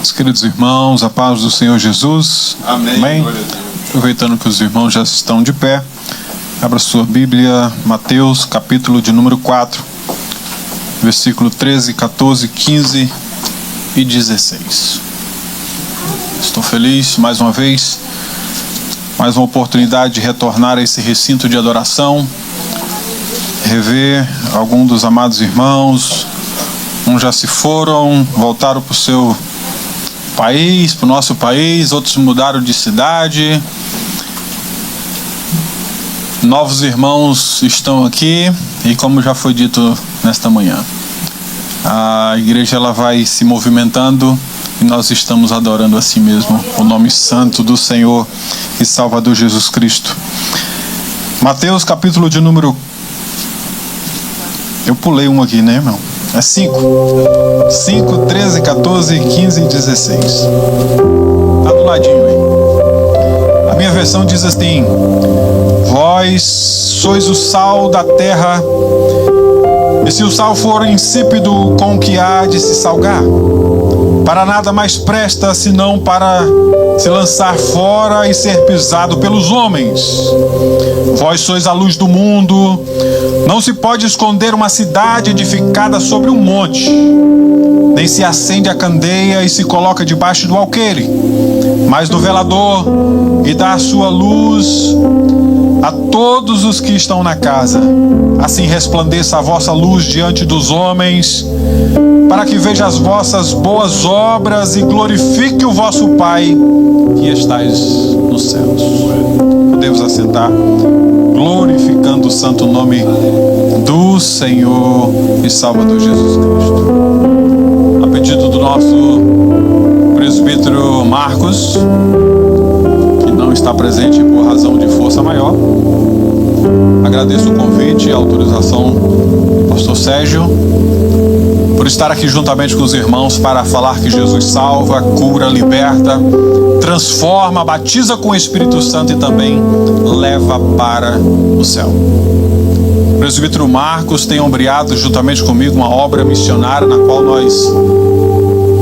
Meus queridos irmãos, a paz do Senhor Jesus. Amém. Amém. Aproveitando que os irmãos já estão de pé, abra sua Bíblia, Mateus, capítulo de número 4, versículo 13, 14, 15 e 16. Estou feliz, mais uma vez, mais uma oportunidade de retornar a esse recinto de adoração, rever algum dos amados irmãos. Uns já se foram, voltaram para o seu país, para o nosso país, outros mudaram de cidade. Novos irmãos estão aqui e, como já foi dito nesta manhã, a igreja ela vai se movimentando e nós estamos adorando assim mesmo o nome santo do Senhor e Salvador Jesus Cristo. Mateus, capítulo de número... Eu pulei um aqui, né, irmão? É 5, 13, 14, 15 e 16. Está do ladinho aí. A minha versão diz assim: vós sois o sal da terra, e se o sal for insípido, com que há de se salgar? Para nada mais presta, senão para se lançar fora e ser pisado pelos homens. Vós sois a luz do mundo. Não se pode esconder uma cidade edificada sobre um monte, nem se acende a candeia e se coloca debaixo do alqueire, mas no velador, e dá a sua luz a todos os que estão na casa. Assim resplandeça a vossa luz diante dos homens, para que veja as vossas boas obras e glorifique o vosso Pai que estais nos céus. Podemos assentar, glorificando o santo nome do Senhor e Salvador Jesus Cristo. A pedido do nosso presbítero Marcos, que não está presente por razão de força maior, agradeço o convite e a autorização do pastor Sérgio por estar aqui juntamente com os irmãos para falar que Jesus salva, cura, liberta, transforma, batiza com o Espírito Santo e também leva para o céu. O presbítero Marcos tem ombreado juntamente comigo uma obra missionária na qual nós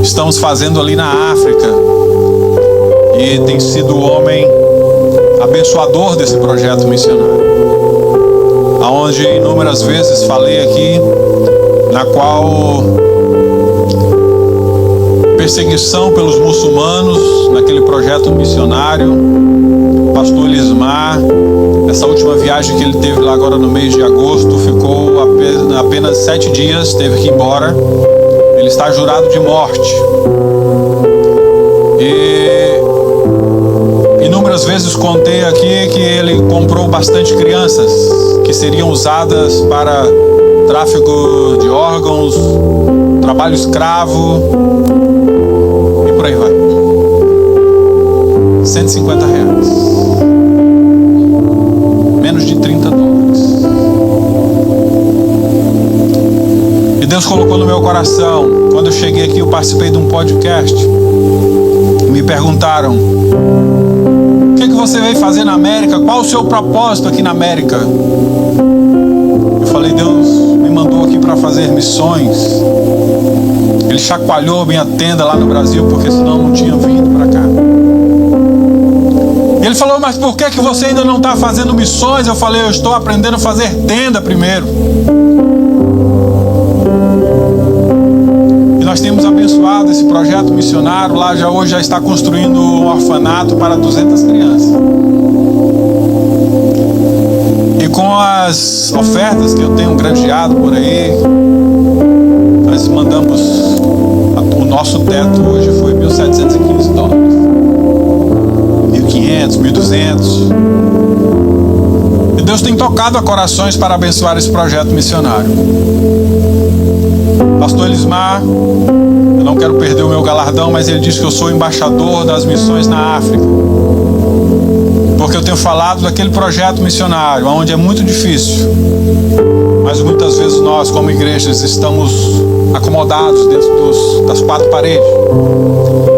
estamos fazendo ali na África, e tem sido o homem abençoador desse projeto missionário, aonde inúmeras vezes falei aqui, na qual perseguição pelos muçulmanos naquele projeto missionário, pastor Elismar, essa última viagem que ele teve lá agora no mês de agosto, ficou apenas 7 dias, teve que ir embora. Ele está jurado de morte. E inúmeras vezes contei aqui que ele comprou bastante crianças que seriam usadas para tráfico de órgãos, trabalho escravo e por aí vai. R$150, menos de $30. E Deus colocou no meu coração. Quando eu cheguei aqui, eu participei de um podcast e me perguntaram: o que você veio fazer na América? Qual o seu propósito aqui na América? Eu falei: Deus me mandou aqui para fazer missões. Ele chacoalhou minha tenda lá no Brasil, porque senão eu não tinha vindo para cá. E ele falou: mas por que você ainda não está fazendo missões? Eu falei: eu estou aprendendo a fazer tenda primeiro. E nós temos abençoado esse projeto missionário. Lá hoje já está construindo um orfanato para 200 crianças. E com as ofertas que eu tenho granjeado por aí, nós mandamos, o nosso teto hoje foi $1.715, $1.500, $1.200. E Deus tem tocado a corações para abençoar esse projeto missionário. Pastor Elismar, eu não quero perder o meu galardão, mas ele diz que eu sou embaixador das missões na África, porque eu tenho falado daquele projeto missionário, onde é muito difícil, mas muitas vezes nós, como igrejas, estamos acomodados dentro das 4 paredes,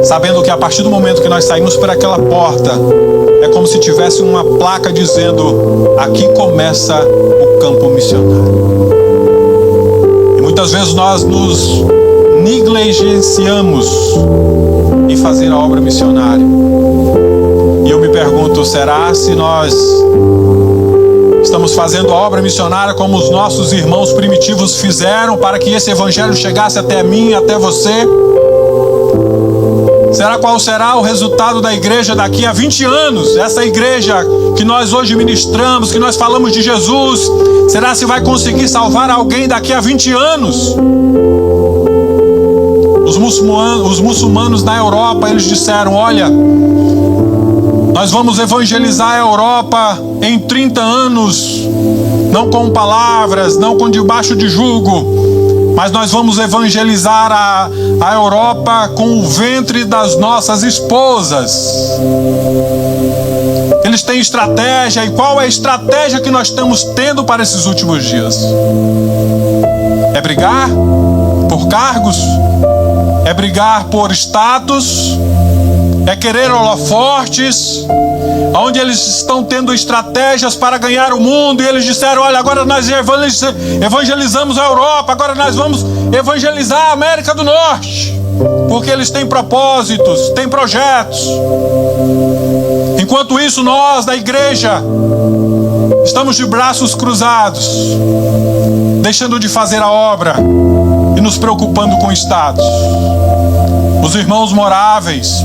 sabendo que a partir do momento que nós saímos por aquela porta, é como se tivesse uma placa dizendo: aqui começa o campo missionário. E muitas vezes nós nos negligenciamos em fazer a obra missionária. E eu me pergunto, será se nós estamos fazendo a obra missionária como os nossos irmãos primitivos fizeram para que esse evangelho chegasse até mim, até você? Qual será o resultado da igreja daqui a 20 anos? Essa igreja que nós hoje ministramos, que nós falamos de Jesus, será se vai conseguir salvar alguém daqui a 20 anos? Os muçulmanos na Europa, eles disseram, olha, nós vamos evangelizar a Europa em 30 anos, não com palavras, não com debaixo de jugo, mas nós vamos evangelizar a Europa com o ventre das nossas esposas. Eles têm estratégia, e qual é a estratégia que nós estamos tendo para esses últimos dias? É brigar por cargos? É brigar por status? É querer holofortes? Onde eles estão tendo estratégias para ganhar o mundo, e eles disseram, olha, agora nós evangelizamos a Europa, agora nós vamos evangelizar a América do Norte, porque eles têm propósitos, têm projetos. Enquanto isso, nós da igreja estamos de braços cruzados, deixando de fazer a obra e nos preocupando com status. Os irmãos moráveis,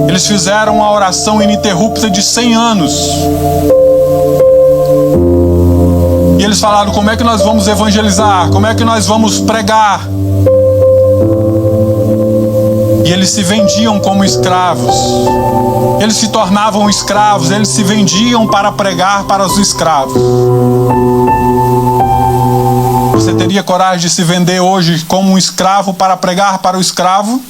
eles fizeram uma oração ininterrupta de 100 anos. E eles falaram, como é que nós vamos evangelizar? Como é que nós vamos pregar? E eles se vendiam como escravos. Eles se tornavam escravos, eles se vendiam para pregar para os escravos. Você teria coragem de se vender hoje como um escravo para pregar para o escravo?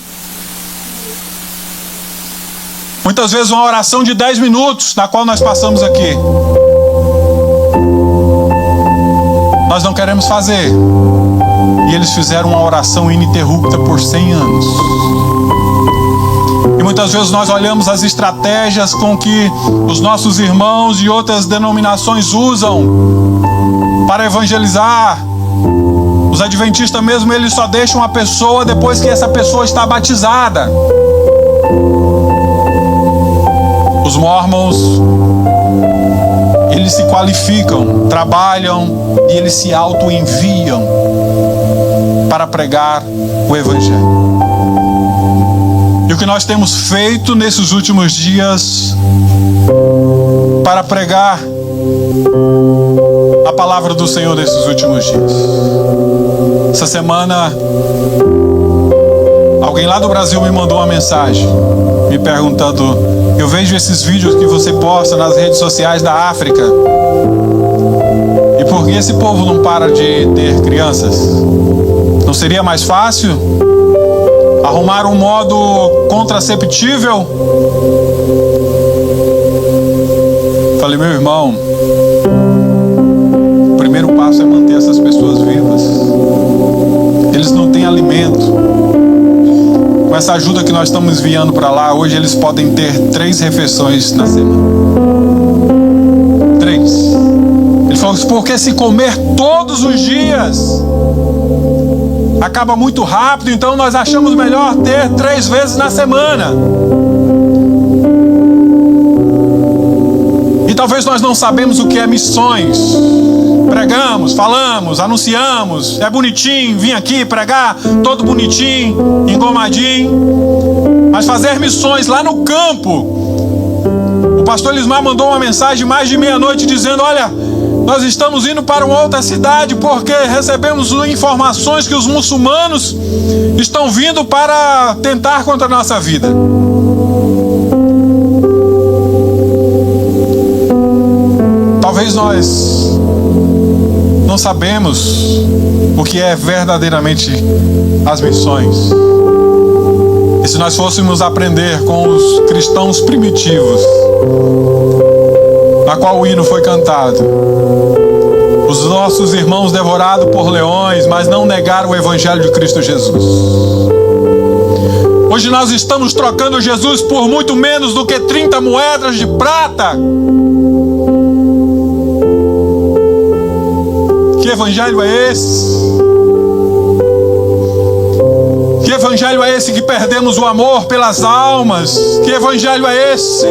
Muitas vezes uma oração de 10 minutos, na qual nós passamos aqui, nós não queremos fazer. E eles fizeram uma oração ininterrupta por 100 anos. E muitas vezes nós olhamos as estratégias com que os nossos irmãos de outras denominações usam para evangelizar. Os adventistas mesmo, eles só deixam a pessoa depois que essa pessoa está batizada. Os mormons, eles se qualificam, trabalham e eles se auto-enviam para pregar o evangelho. E o que nós temos feito nesses últimos dias para pregar a palavra do Senhor nesses últimos dias? Essa semana, alguém lá do Brasil me mandou uma mensagem me perguntando, eu vejo esses vídeos que você posta nas redes sociais da África, e por que esse povo não para de ter crianças? Não seria mais fácil arrumar um modo contraceptível? Falei, meu irmão, o primeiro passo é manter essas pessoas vivas. Eles não têm alimento. Com essa ajuda que nós estamos enviando para lá, hoje eles podem ter 3 refeições na semana. 3. Ele falou, porque se comer todos os dias acaba muito rápido, então nós achamos melhor ter 3 vezes na semana. E talvez nós não sabemos o que é missões. Pregamos, falamos, anunciamos, é bonitinho vir aqui pregar, todo bonitinho, engomadinho. Mas fazer missões lá no campo. O pastor Elismar mandou uma mensagem mais de meia-noite dizendo, olha, nós estamos indo para uma outra cidade porque recebemos informações que os muçulmanos estão vindo para tentar contra a nossa vida. Talvez nós não sabemos o que é verdadeiramente as missões. E se nós fôssemos aprender com os cristãos primitivos, na qual o hino foi cantado, os nossos irmãos devorados por leões, mas não negaram o evangelho de Cristo Jesus. Hoje nós estamos trocando Jesus por muito menos do que 30 moedas de prata. Que evangelho é esse? evangelho é esse que perdemos o amor pelas almas? Que evangelho é esse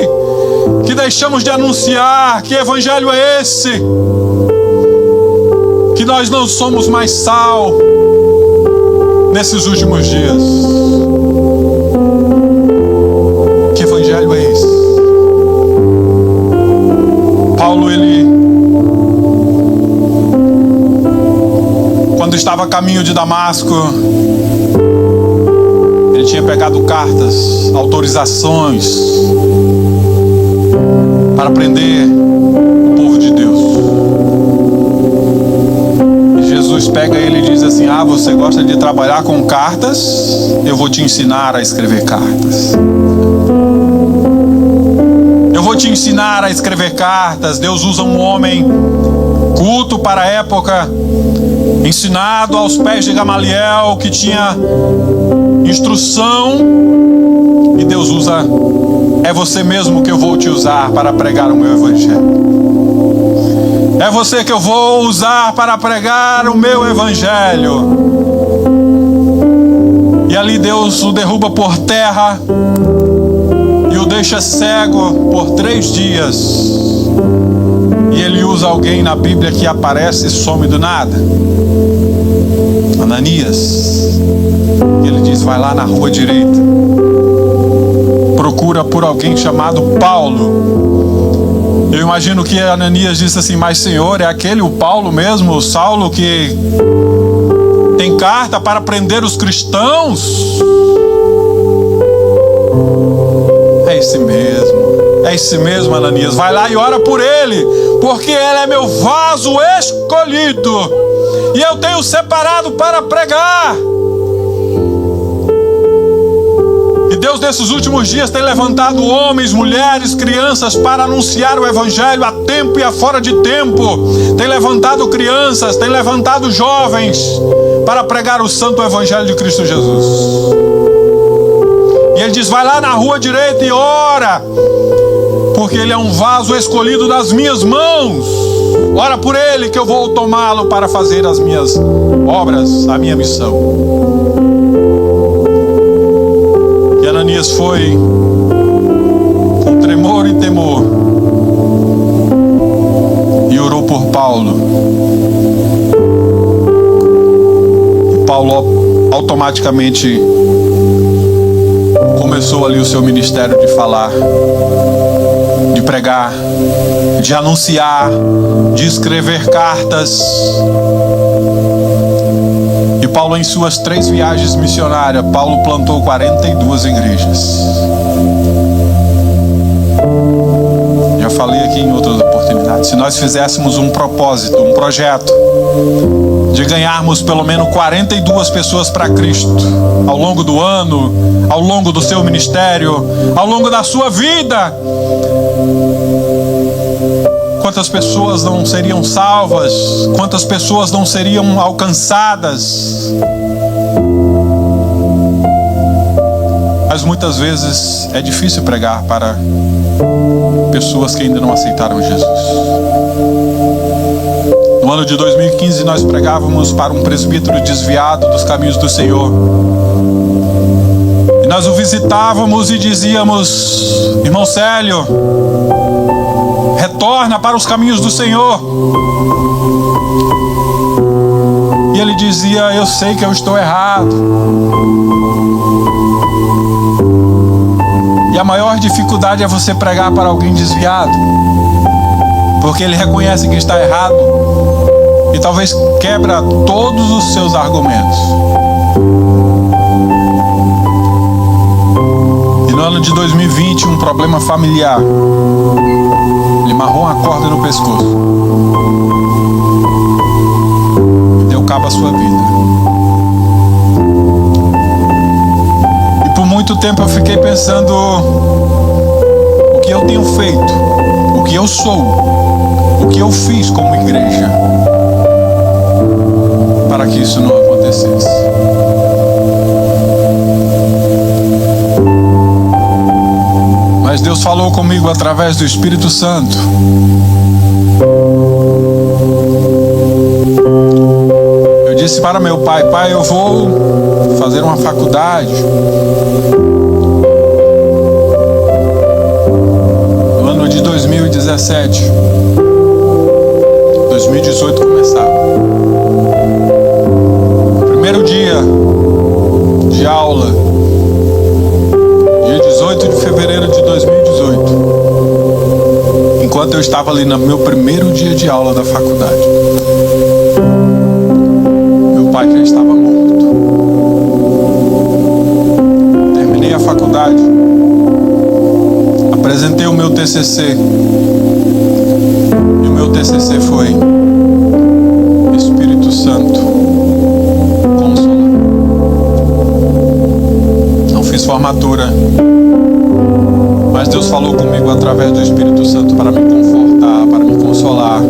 que deixamos de anunciar? Que evangelho é esse que nós não somos mais sal nesses últimos dias? Que evangelho é esse? Paulo, quando estava a caminho de Damasco, ele tinha pegado cartas, autorizações para prender o povo de Deus. E Jesus pega ele e diz assim: você gosta de trabalhar com cartas? Eu vou te ensinar a escrever cartas. Eu vou te ensinar a escrever cartas. Deus usa um homem culto para a época, ensinado aos pés de Gamaliel, que tinha instrução, e Deus usa: é você mesmo que eu vou te usar para pregar o meu evangelho. É você que eu vou usar para pregar o meu evangelho. E ali Deus o derruba por terra e o deixa cego por 3 dias. E ele usa alguém na Bíblia que aparece e some do nada, Ananias. E ele diz: vai lá na rua direita, procura por alguém chamado Paulo. Eu imagino que Ananias disse assim: mas Senhor, é aquele o Paulo mesmo, o Saulo, que tem carta para prender os cristãos? É esse mesmo, Ananias. Vai lá e ora por ele, porque ele é meu vaso escolhido e eu tenho separado para pregar. E Deus nesses últimos dias tem levantado homens, mulheres, crianças para anunciar o evangelho a tempo e a fora de tempo. Tem levantado crianças, tem levantado jovens para pregar o santo evangelho de Cristo Jesus. E ele diz: vai lá na rua direita e ora, porque ele é um vaso escolhido das minhas mãos. Ora por ele, que eu vou tomá-lo para fazer as minhas obras, a minha missão. E Ananias foi com tremor e temor e orou por Paulo. E Paulo automaticamente começou ali o seu ministério de falar, de pregar, de anunciar, de escrever cartas. E Paulo, em suas 3 viagens missionárias, Paulo plantou 42 igrejas. Já falei aqui em outras oportunidades, se nós fizéssemos um propósito, um projeto de ganharmos pelo menos 42 pessoas para Cristo ao longo do ano, ao longo do seu ministério, ao longo da sua vida, quantas pessoas não seriam salvas, quantas pessoas não seriam alcançadas. Mas muitas vezes é difícil pregar para pessoas que ainda não aceitaram Jesus. No ano de 2015 nós pregávamos para um presbítero desviado dos caminhos do Senhor. E nós o visitávamos e dizíamos: irmão Célio, retorna para os caminhos do Senhor. E ele dizia: eu sei que eu estou errado. E a maior dificuldade é você pregar para alguém desviado, porque ele reconhece que está errado e talvez quebra todos os seus argumentos. E no ano de 2020, um problema familiar lhe amarrou uma corda no pescoço e deu cabo à sua vida. E por muito tempo eu fiquei pensando: o que eu tenho feito, o que eu sou, o que eu fiz como igreja para que isso não acontecesse. Mas Deus falou comigo através do Espírito Santo. Eu disse para meu pai: pai, eu vou fazer uma faculdade. No ano de 2017. 2018 começava. Primeiro dia de aula, dia 18 de fevereiro de 2018. Enquanto eu estava ali no meu primeiro dia de aula da faculdade, meu pai já estava morto. Terminei a faculdade, apresentei o meu TCC, e o meu TCC foi Espírito Santo, Consola. Não fiz formatura, mas Deus falou comigo através do Espírito Santo para me confortar, para me consolar.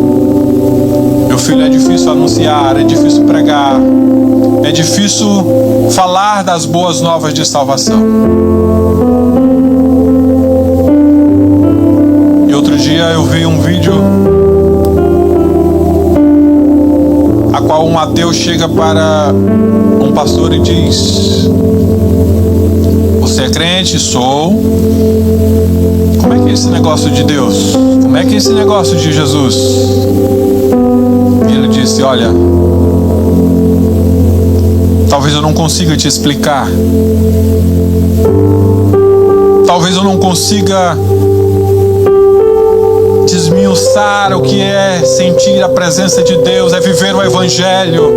Meu filho, é difícil anunciar, é difícil pregar, é difícil falar das boas novas de salvação. E outro dia eu vi um vídeo a qual um ateu chega para um pastor e diz: "Você é crente?" "Sou." "Como é que é esse negócio de Deus? Como é que é esse negócio de Jesus?" E ele disse: "Olha, talvez eu não consiga te explicar. Talvez eu não consiga desmiuçar o que é sentir a presença de Deus, é viver o Evangelho."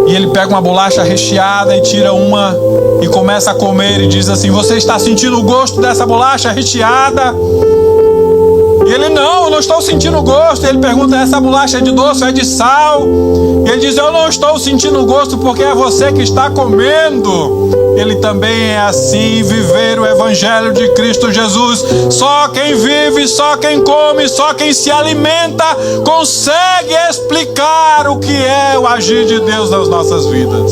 E ele pega uma bolacha recheada e tira uma e começa a comer e diz assim: "Você está sentindo o gosto dessa bolacha recheada?" E ele: "Não, eu não estou sentindo o gosto." Ele pergunta: "Essa bolacha é de doce ou é de sal?" E ele diz: "Eu não estou sentindo o gosto porque é você que está comendo." Ele também é assim, viver o Evangelho de Cristo Jesus. Só quem vive, só quem come, só quem se alimenta consegue explicar o que é o agir de Deus nas nossas vidas.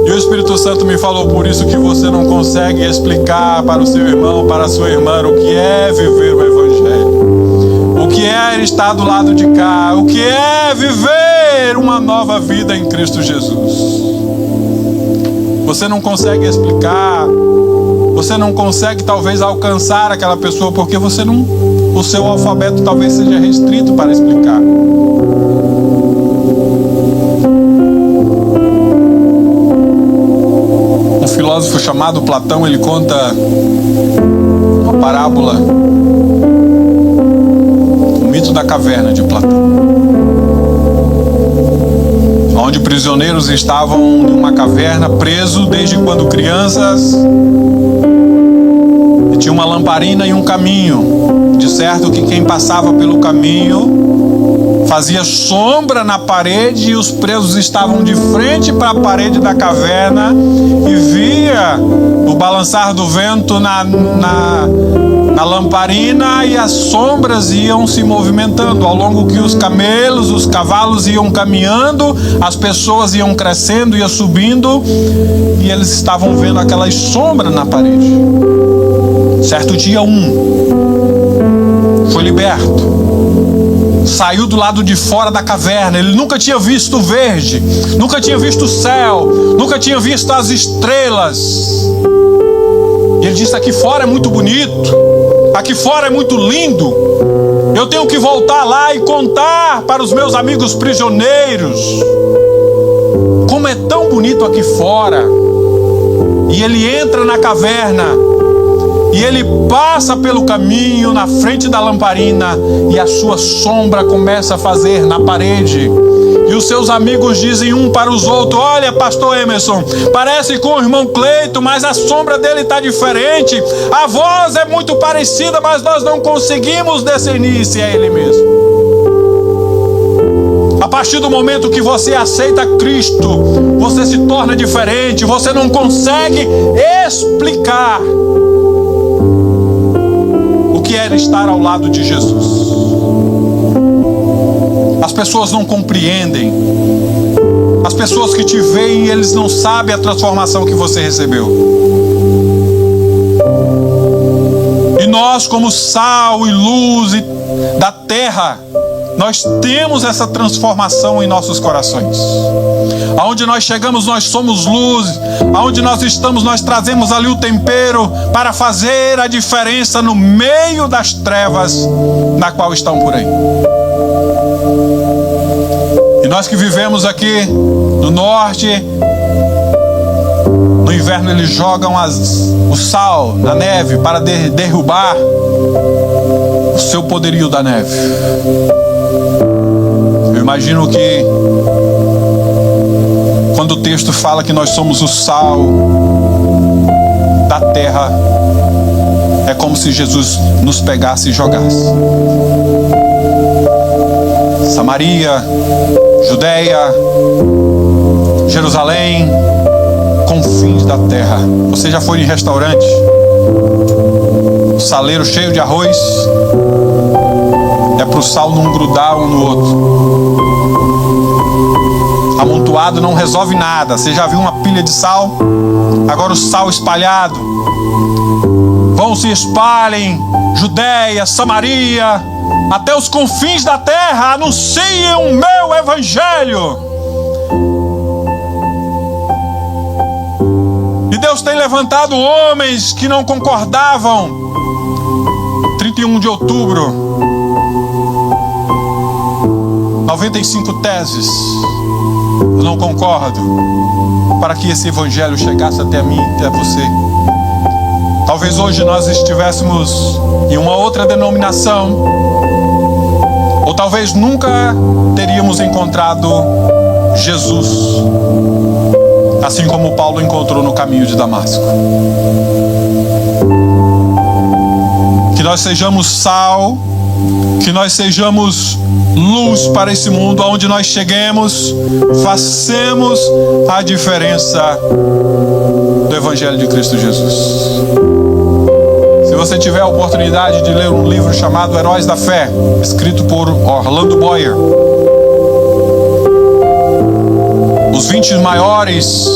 E o Espírito Santo me falou: por isso que você não consegue explicar para o seu irmão, para a sua irmã, o que é viver o Evangelho, o que é estar do lado de cá, o que é viver uma nova vida em Cristo Jesus. Você não consegue explicar, você não consegue talvez alcançar aquela pessoa porque você não, o seu alfabeto talvez seja restrito para explicar. Um filósofo chamado Platão, ele conta uma parábola, o mito da caverna de Platão, onde prisioneiros estavam em uma caverna, presos desde quando crianças, e tinha uma lamparina e um caminho. De certo que quem passava pelo caminho fazia sombra na parede, e os presos estavam de frente para a parede da caverna e via o balançar do vento na lamparina, e as sombras iam se movimentando ao longo que os camelos, os cavalos iam caminhando, as pessoas iam crescendo, iam subindo, e eles estavam vendo aquelas sombras na parede. Certo dia, foi liberto, saiu do lado de fora da caverna. Ele nunca tinha visto o verde, nunca tinha visto o céu, nunca tinha visto as estrelas. E ele disse: aqui fora é muito bonito, aqui fora é muito lindo, eu tenho que voltar lá e contar para os meus amigos prisioneiros como é tão bonito aqui fora. E ele entra na caverna e ele passa pelo caminho na frente da lamparina, e a sua sombra começa a fazer na parede. E os seus amigos dizem um para os outros: olha, pastor Emerson, parece com o irmão Cleito, mas a sombra dele está diferente. A voz é muito parecida, mas nós não conseguimos discernir se é ele mesmo. A partir do momento que você aceita Cristo, você se torna diferente. Você não consegue explicar o que é estar ao lado de Jesus. As pessoas não compreendem. As pessoas que te veem, eles não sabem a transformação que você recebeu. E nós, como sal e luz da terra, nós temos essa transformação em nossos corações. Aonde nós chegamos, nós somos luz. Aonde nós estamos, nós trazemos ali o tempero para fazer a diferença no meio das trevas na qual estão por aí. E nós que vivemos aqui no norte, no inverno eles jogam o sal na neve para derrubar o seu poderio da neve. Eu imagino que quando o texto fala que nós somos o sal da terra, é como se Jesus nos pegasse e jogasse. Samaria, Judeia, Jerusalém, confins da terra. Você já foi em restaurante? O saleiro cheio de arroz é para o sal não grudar um no outro. Amontoado não resolve nada. Você já viu uma pilha de sal? Agora o sal espalhado. Vão se espalhem, Judeia, Samaria, até os confins da terra, anunciem o meu evangelho. E Deus tem levantado homens que não concordavam. 31 de outubro, 95 teses. Eu não concordo, para que esse evangelho chegasse até mim, até você. Talvez hoje nós estivéssemos em uma outra denominação, ou talvez nunca teríamos encontrado Jesus, assim como Paulo encontrou no caminho de Damasco. Que nós sejamos sal, que nós sejamos luz para esse mundo, aonde nós cheguemos, façamos a diferença do Evangelho de Cristo Jesus. Se você tiver a oportunidade de ler um livro chamado Heróis da Fé, escrito por Orlando Boyer, os 20 maiores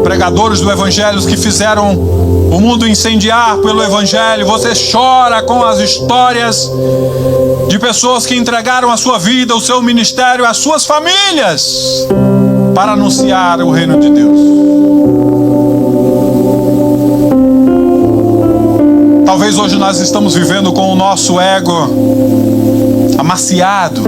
pregadores do Evangelho que fizeram o mundo incendiar pelo Evangelho, você chora com as histórias de pessoas que entregaram a sua vida, o seu ministério, as suas famílias para anunciar o reino de Deus. Talvez hoje nós estamos vivendo com o nosso ego amaciado.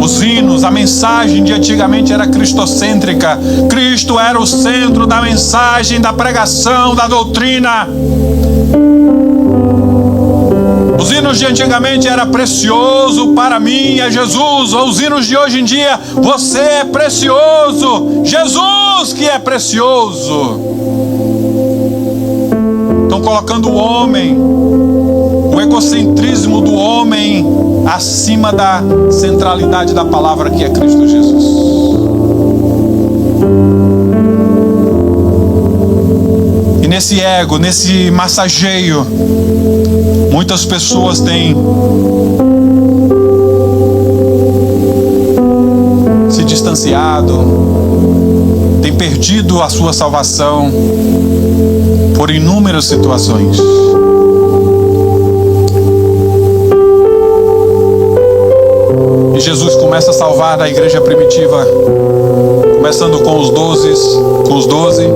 Os hinos, a mensagem de antigamente era cristocêntrica. Cristo era o centro da mensagem, da pregação, da doutrina. Os hinos de antigamente era precioso para mim é Jesus. Os hinos de hoje em dia, você é precioso, Jesus que é precioso. Estão colocando o homem, o egocentrismo do homem acima da centralidade da palavra que é Cristo Jesus. E nesse ego, nesse massageio, muitas pessoas têm se distanciado, têm perdido a sua salvação por inúmeras situações. E Jesus começa a salvar a igreja primitiva, começando com os 12.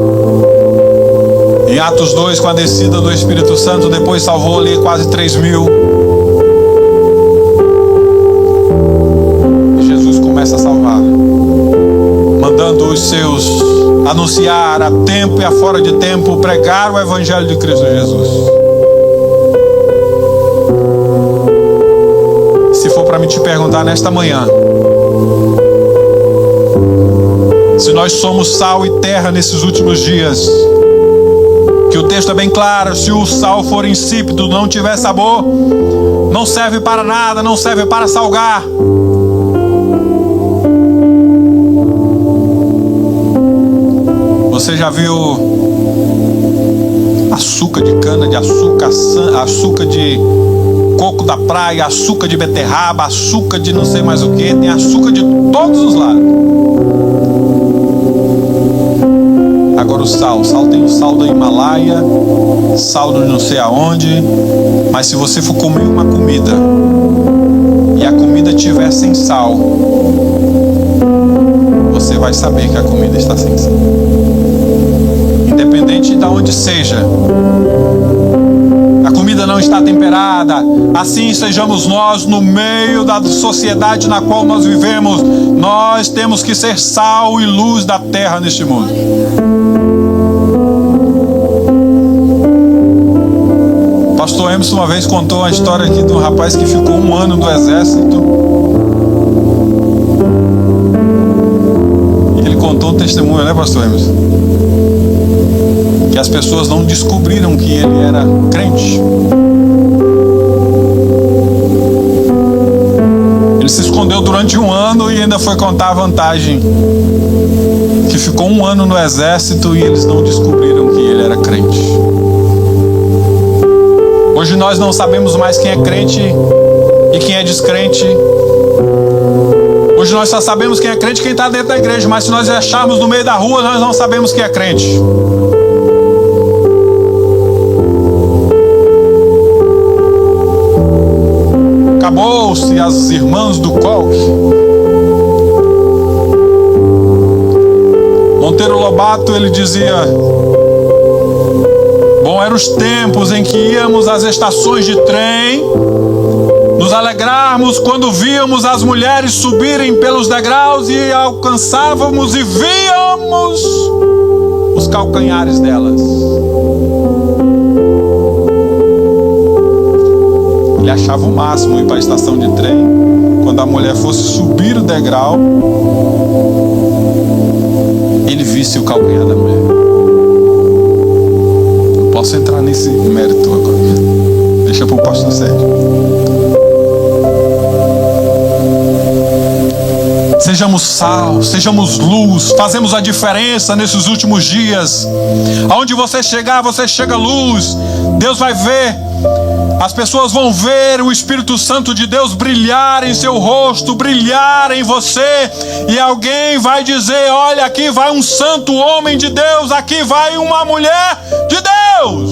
Em Atos 2, com a descida do Espírito Santo, depois salvou ali quase 3.000. E Jesus começa a salvar, mandando os seus anunciar a tempo e a fora de tempo, pregar o Evangelho de Cristo Jesus. Se for para me te perguntar nesta manhã, se nós somos sal e terra nesses últimos dias, que o texto é bem claro: se o sal for insípido, não tiver sabor, não serve para nada, não serve para salgar. Você já viu açúcar de cana de açúcar, açúcar de coco da praia, açúcar de beterraba, açúcar de não sei mais o que? Tem açúcar de todos os lados. Agora o sal tem o sal do Himalaia, sal do não sei aonde. Mas se você for comer uma comida e a comida tiver sem sal, você vai saber que a comida está sem sal. Independente de onde seja, a comida não está temperada. Assim sejamos nós no meio da sociedade na qual nós vivemos. Nós temos que ser sal e luz da terra neste mundo. Pastor Emerson uma vez contou a história aqui de um rapaz que ficou 1 ano no exército. E ele contou um testemunho, né, Pastor Emerson? Que as pessoas não descobriram que ele era crente. Ele se escondeu durante 1 ano e ainda foi contar a vantagem que ficou 1 ano no exército e eles não descobriram que ele era crente. Hoje nós não sabemos mais quem é crente e quem é descrente. Hoje nós só sabemos quem é crente e quem está dentro da igreja, mas se nós acharmos no meio da rua, nós não sabemos quem é crente. Acabou-se as irmãs do coque. Monteiro Lobato, ele dizia: bom, eram os tempos em que íamos às estações de trem, nos alegrarmos quando víamos as mulheres subirem pelos degraus e alcançávamos e víamos os calcanhares delas. Ele achava o máximo ir para a estação de trem quando a mulher fosse subir o degrau, ele visse o calcanhar da mulher. Não posso entrar nesse mérito agora. Deixa para o pastor Sérgio. Sejamos sal, sejamos luz, fazemos a diferença nesses últimos dias. Aonde você chegar, você chega luz. Deus vai ver. As pessoas vão ver o Espírito Santo de Deus brilhar em seu rosto, brilhar em você, e alguém vai dizer: olha, aqui vai um santo homem de Deus, aqui vai uma mulher de Deus.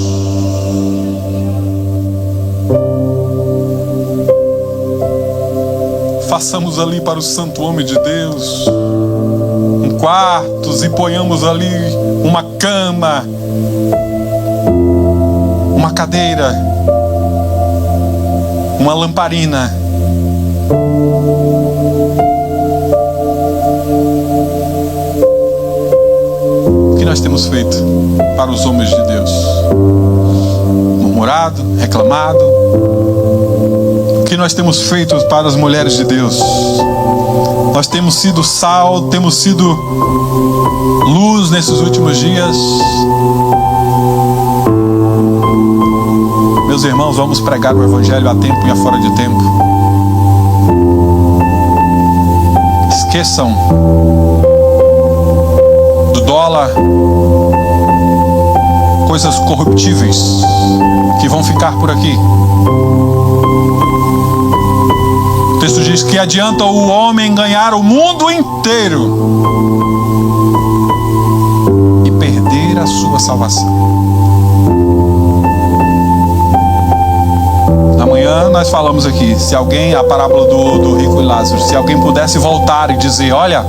Façamos ali para o santo homem de Deus um quarto e ponhamos ali uma cama, uma cadeira, uma lamparina. O que nós temos feito para os homens de Deus? Murmurado, reclamado. O que nós temos feito para as mulheres de Deus? Nós temos sido sal, temos sido luz nesses últimos dias. Meus irmãos, vamos pregar o Evangelho a tempo e a fora de tempo. Esqueçam do dólar, coisas corruptíveis que vão ficar por aqui. O texto diz que adianta o homem ganhar o mundo inteiro e perder a sua salvação. Amanhã nós falamos aqui, se alguém, a parábola do rico e Lázaro, se alguém pudesse voltar e dizer: olha,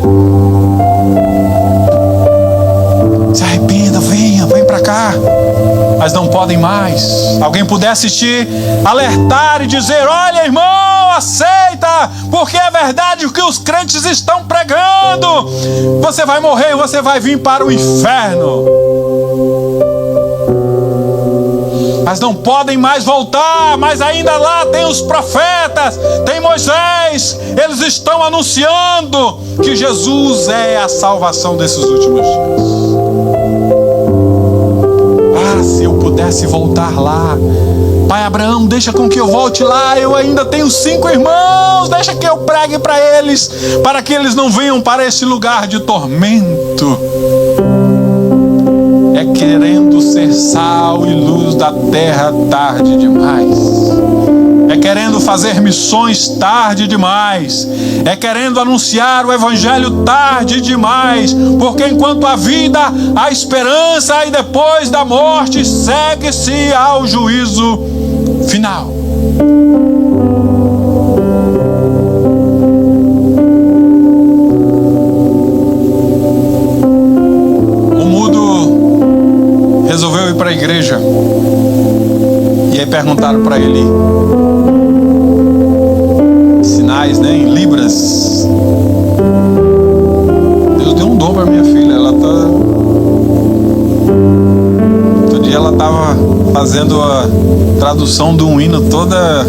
se arrependa, vem para cá, mas não podem mais. Alguém pudesse te alertar e dizer: olha, irmão, aceita, porque é verdade o que os crentes estão pregando, você vai morrer, você vai vir para o inferno. Mas não podem mais voltar, mas ainda lá tem os profetas, tem Moisés, eles estão anunciando que Jesus é a salvação desses últimos dias. Ah, se eu pudesse voltar lá, Pai Abraão, deixa com que eu volte lá, eu ainda tenho 5 irmãos, deixa que eu pregue para eles, para que eles não venham para esse lugar de tormento. É querendo ser sal e luz da terra tarde demais. É querendo fazer missões tarde demais. É querendo anunciar o Evangelho tarde demais. Porque enquanto há vida, há esperança, e depois da morte segue-se ao juízo final. perguntaram para ele sinais, né, em libras. Deus deu um dom para minha filha. Outro dia ela estava fazendo a tradução de um hino toda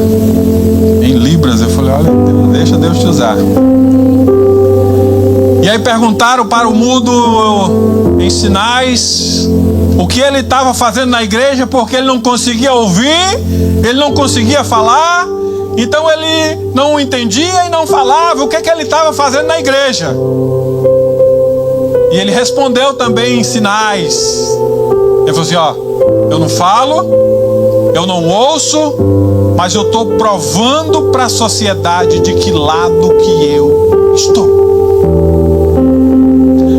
em libras. Eu falei, olha, deixa Deus te usar. E aí perguntaram para o mudo em sinais o que ele estava fazendo na igreja, porque ele não conseguia ouvir, ele não conseguia falar, então ele não entendia e não falava o que ele estava fazendo na igreja. E ele respondeu também em sinais. Ele falou assim, ó, eu não falo, eu não ouço, mas eu estou provando para a sociedade de que lado que eu estou.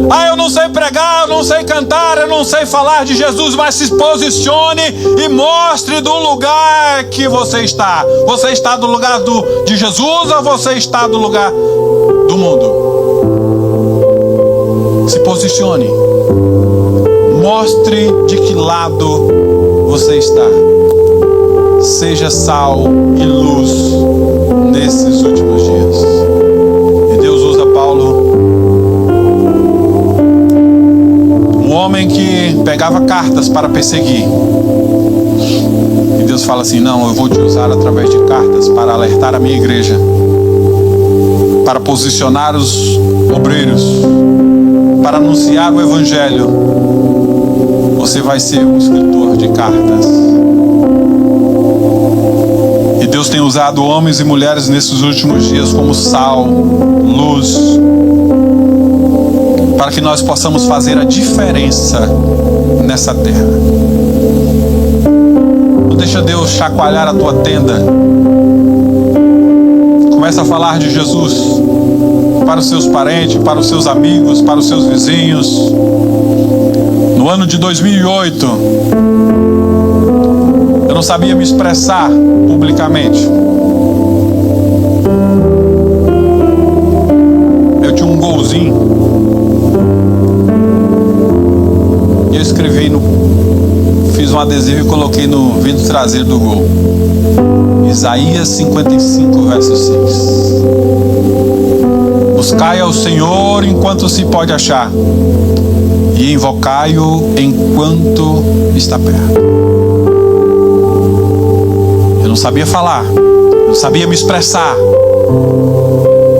Ah, eu não sei pregar, eu não sei cantar, eu não sei falar de Jesus, mas se posicione e mostre do lugar que você está. Você está do lugar de Jesus ou você está do lugar do mundo? Se posicione. Mostre de que lado você está. Seja sal e luz nesses últimos dias. E Deus usa Paulo, um homem que pegava cartas para perseguir. E Deus fala assim, não, eu vou te usar através de cartas para alertar a minha igreja, para posicionar os obreiros, para anunciar o evangelho. Você vai ser um escritor de cartas. E Deus tem usado homens e mulheres nesses últimos dias como sal, luz, para que nós possamos fazer a diferença nessa terra. Não deixa Deus chacoalhar a tua tenda. Começa a falar de Jesus para os seus parentes, para os seus amigos, para os seus vizinhos. No ano de 2008, eu não sabia me expressar publicamente. Eu tinha um golzinho e eu escrevi fiz um adesivo e coloquei no vidro traseiro do gol: Isaías 55, verso 6. Buscai ao Senhor enquanto se pode achar, e invocai-o enquanto está perto. Eu não sabia falar, não sabia me expressar,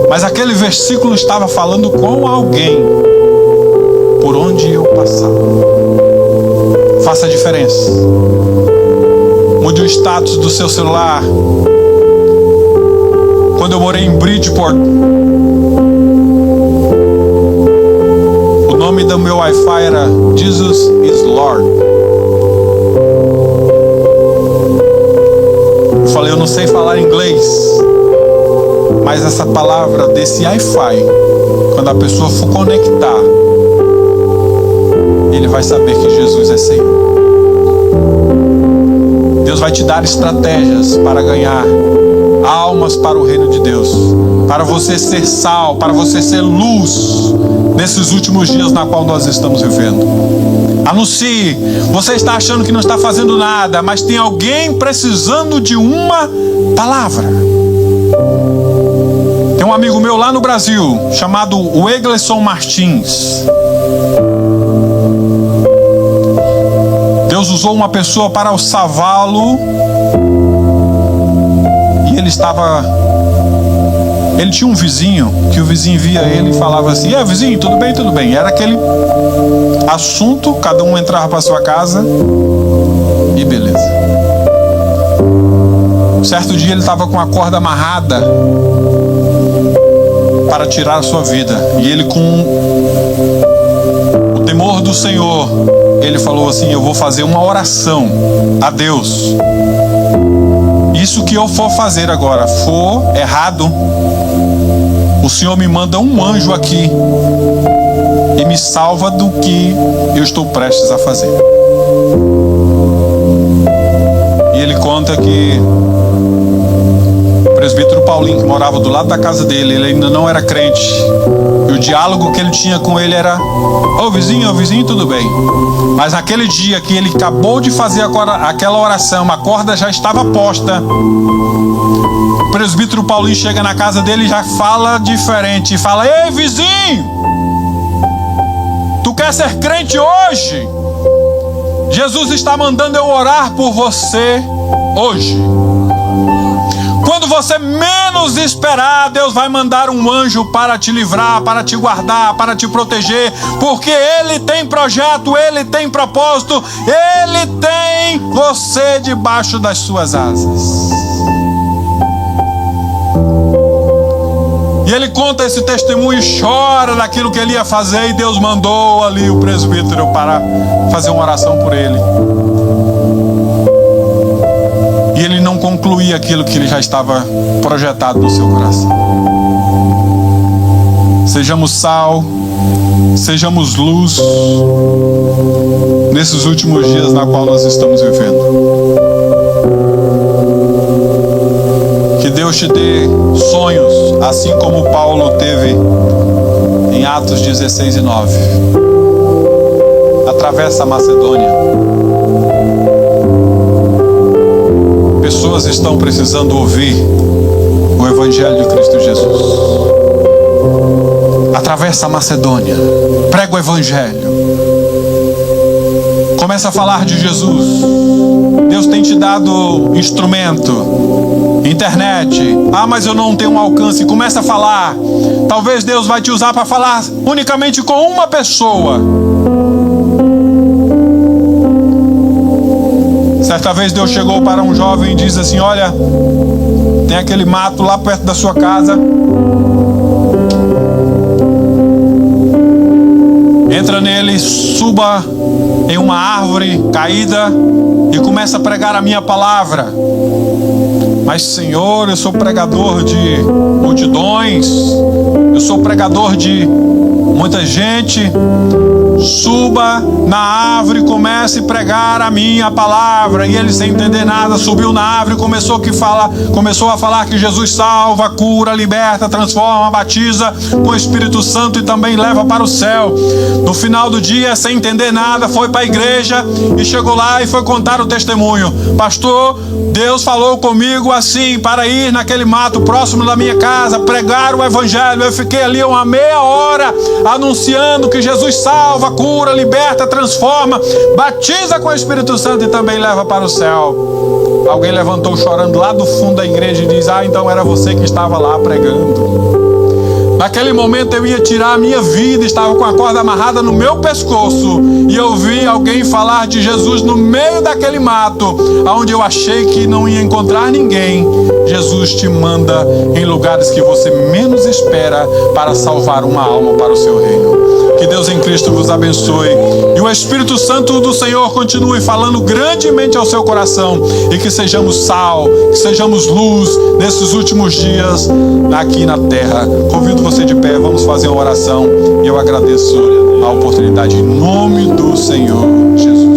mas aquele versículo estava falando com alguém por onde eu passar. Faça a diferença. Mude o status do seu celular. Quando eu morei em Bridgeport, o nome do meu Wi-Fi era Jesus is Lord. Eu falei, eu não sei falar inglês, mas essa palavra desse Wi-Fi, quando a pessoa for conectar, ele vai saber que Jesus é Senhor. Deus vai te dar estratégias para ganhar almas para o reino de Deus, para você ser sal, para você ser luz nesses últimos dias na qual nós estamos vivendo. Anuncie. Você está achando que não está fazendo nada, mas tem alguém precisando de uma palavra. Tem um amigo meu lá no Brasil chamado Wegleson Martins. Deus usou uma pessoa para salvá-lo. E ele tinha um vizinho, que o vizinho via ele e falava assim: vizinho, tudo bem, tudo bem. Era aquele assunto, cada um entrava para sua casa e beleza. Um certo dia ele estava com a corda amarrada para tirar a sua vida. E ele, com o temor do Senhor, ele falou assim: eu vou fazer uma oração a Deus. Isso que eu for fazer agora for errado, o Senhor me manda um anjo aqui e me salva do que eu estou prestes a fazer. E ele conta que presbítero Paulinho, que morava do lado da casa dele, ele ainda não era crente. E o diálogo que ele tinha com ele era: ô vizinho, tudo bem. Mas naquele dia que ele acabou de fazer aquela oração, a corda já estava posta. O presbítero Paulinho chega na casa dele e já fala diferente. Fala: ei vizinho, tu quer ser crente hoje? Jesus está mandando eu orar por você hoje. Quando você menos esperar, Deus vai mandar um anjo para te livrar, para te guardar, para te proteger, porque Ele tem projeto, Ele tem propósito, Ele tem você debaixo das suas asas. E ele conta esse testemunho e chora daquilo que ele ia fazer, e Deus mandou ali o presbítero para fazer uma oração por ele. E ele não concluía aquilo que ele já estava projetado no seu coração. Sejamos sal, sejamos luz nesses últimos dias na qual nós estamos vivendo. Que Deus te dê sonhos, assim como Paulo teve em Atos 16 e 9. Atravessa a Macedônia. Pessoas estão precisando ouvir o Evangelho de Cristo Jesus. Atravessa a Macedônia. Prega o Evangelho. Começa a falar de Jesus. Deus tem te dado instrumento, internet. Ah, mas eu não tenho um alcance. Começa a falar. Talvez Deus vai te usar para falar unicamente com uma pessoa. Certa vez Deus chegou para um jovem e disse assim: olha, tem aquele mato lá perto da sua casa. Entra nele, suba em uma árvore caída e começa a pregar a minha palavra. Mas Senhor, eu sou pregador de multidões, eu sou pregador de muita gente. Suba na árvore e comece a pregar a minha palavra. E ele, sem entender nada, subiu na árvore e começou a falar que Jesus salva, cura, liberta, transforma, batiza com o Espírito Santo e também leva para o céu. No final do dia, sem entender nada, foi para a igreja e chegou lá e foi contar o testemunho. Pastor, Deus falou comigo assim, para ir naquele mato próximo da minha casa, pregar o Evangelho. Eu fiquei ali uma meia hora anunciando que Jesus salva, cura, liberta, transforma, batiza com o Espírito Santo e também leva para o céu. Alguém levantou chorando lá do fundo da igreja e diz: ah, então era você que estava lá pregando. Naquele momento eu ia tirar a minha vida, estava com a corda amarrada no meu pescoço, e eu vi alguém falar de Jesus no meio daquele mato, onde eu achei que não ia encontrar ninguém. Jesus te manda em lugares que você menos espera para salvar uma alma para o seu reino. Que Deus em Cristo vos abençoe e o Espírito Santo do Senhor continue falando grandemente ao seu coração, e que sejamos sal, que sejamos luz nesses últimos dias aqui na terra. Convido você de pé, vamos fazer uma oração, e eu agradeço a oportunidade em nome do Senhor Jesus.